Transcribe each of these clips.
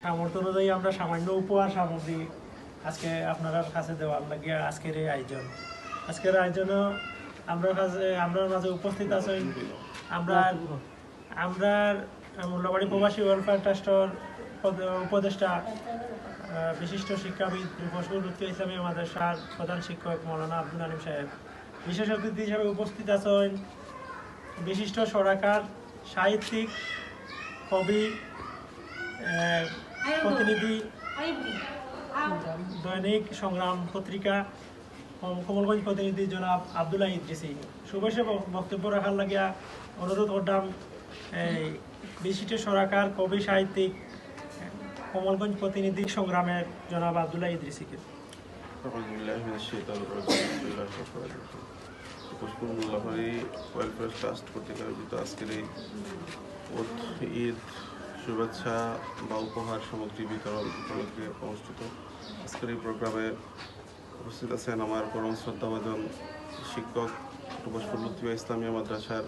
সামর্থ্য অনুযায়ী আমরা সামান্য উপহার সামগ্রী আজকে আপনার কাছে দেওয়ার লাগিয়া আজকের এই আয়োজন। আজকের আয়োজনও আমরা মাঝে উপস্থিত আছেন আমরা মোল্লাবাড়ি প্রবাসী ওয়েলফেয়ার ট্রাস্টের উপদেষ্টা বিশিষ্ট শিক্ষাবিদ ফজলুল লুৎফি ইসলামী মাদ্রাসার প্রধান শিক্ষক মৌলানা আব্দুল আলিম সাহেব। বিশেষ অতিথি হিসেবে উপস্থিত আছেন বিশিষ্ট সরকার, সাহিত্যিক, কবি, প্রতিনিধি, দৈনিক সংগ্রাম পত্রিকা কমলগঞ্জ প্রতিনিধি জনাব আব্দুল্লাহ ইদ্রিসি। শুভেচ্ছা বক্তব্য রাখার লাগিয়া অনুরোধ করতাম বিশিষ্ট সরকার, কবি, সাহিত্যিক, কমলগঞ্জ প্রতিনিধি সংগ্রামের জনাব আব্দুল্লাহ ইদ্রিসিকে। মোল্লাবাড়ি ওয়েলফেয়ার ট্রাস্ট কর্তৃক আয়োজিত আজকের এই ঈদ শুভেচ্ছা বা উপহার সামগ্রী বিতরণ উপলক্ষে অনুষ্ঠিত আজকের এই প্রোগ্রামে উপস্থিত আছেন আমার পরম শ্রদ্ধাভাজন শিক্ষক ফজলুল লুৎফি ইসলামিয়া মাদ্রাসার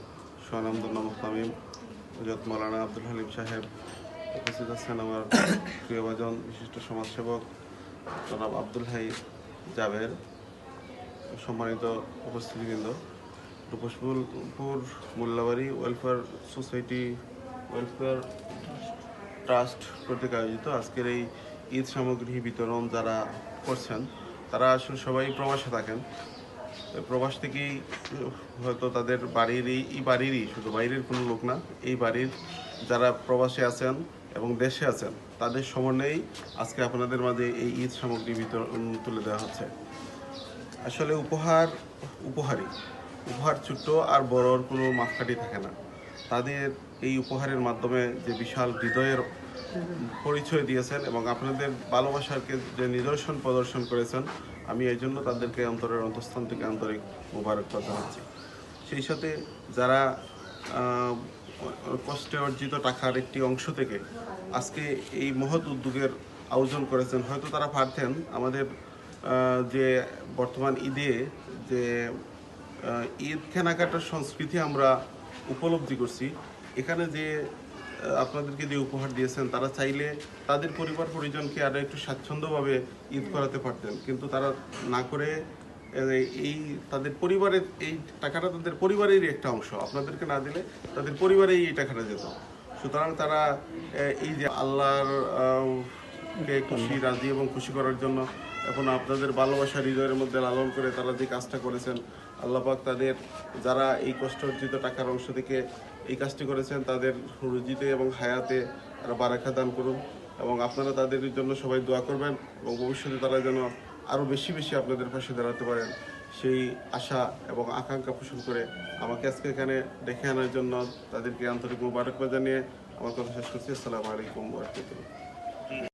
স্বনামধন্য মুহতামিম হযরত মৌলানা আব্দুল হালিম সাহেব। উপস্থিত আছেন আমার প্রিয়ভাজন বিশিষ্ট সমাজসেবক জনাব আব্দুল হাই জাবের। সম্মানিত উপস্থিতিবৃন্দ, Rupshapur Mollabari welfare society welfare trust কর্তৃক আয়োজিত আজকের এই ঈদ সামগ্রী বিতরণ যারা করছেন তারা আসলে সবাই প্রবাসে থাকেন। প্রবাস থেকেই হয়তো তাদের বাড়িরই শুধু বাইরের কোনো লোক না, এই বাড়ির যারা প্রবাসে আছেন এবং দেশে আছেন তাদের সমন্বয়েই আজকে আপনাদের মাঝে এই ঈদ সামগ্রী বিতরণ তুলে দেওয়া হচ্ছে। আসলে উপহার ছোট্ট আর বড়র কোনো মাপকাঠি থাকে না। তাদের এই উপহারের মাধ্যমে যে বিশাল হৃদয়ের পরিচয় দিয়েছেন এবং আপনাদের ভালোবাসাকে যে নিদর্শন প্রদর্শন করেছেন, আমি এই জন্য তাদেরকে অন্তরের অন্তঃস্থান থেকে আন্তরিক মোবারকবাদ জানাচ্ছি। সেই সাথে যারা কষ্টে অর্জিত টাকার একটি অংশ থেকে আজকে এই মহৎ উদ্যোগের আয়োজন করেছেন, হয়তো তারা পারতেন আমাদের যে বর্তমান ঈদে যে ঈদ কেনাকাটার সংস্কৃতি আমরা উপলব্ধি করছি, এখানে যে আপনাদেরকে যে উপহার দিয়েছেন তারা চাইলে তাদের পরিবার পরিজনকে আরও একটু স্বাচ্ছন্দ্যভাবে ঈদ করাতে পারতেন, কিন্তু তারা না করে এই তাদের পরিবারের এই টাকাটা তাদের পরিবারেরই একটা অংশ, আপনাদেরকে না দিলে তাদের পরিবারেই এই টাকাটা যেত। সুতরাং তারা এই যে আল্লাহর খুশি, রাজি এবং খুশি করার জন্য এখন আপনাদের ভালোবাসা হৃদয়ের মধ্যে লালন করে তারা যে কাজটা করেছেন, আল্লাহ পাক তাদের যারা এই কষ্ট অর্জিত টাকার অংশ থেকে এই কাজটি করেছেন তাদের রুজিতে এবং হায়াতে তারা বারাকা দান করুন এবং আপনারা তাদের জন্য সবাই দোয়া করবেন এবং ভবিষ্যতে তারা যেন আরও বেশি আপনাদের পাশে দাঁড়াতে পারেন সেই আশা এবং আকাঙ্ক্ষা পোষণ করে আমাকে আজকে এখানে ডেকে আনার জন্য তাদেরকে আন্তরিক মোবারকবাদ জানিয়ে আমার কথা শেষ করছি। আসসালামু আলাইকুম ওয়া রাহমাতুল্লাহ।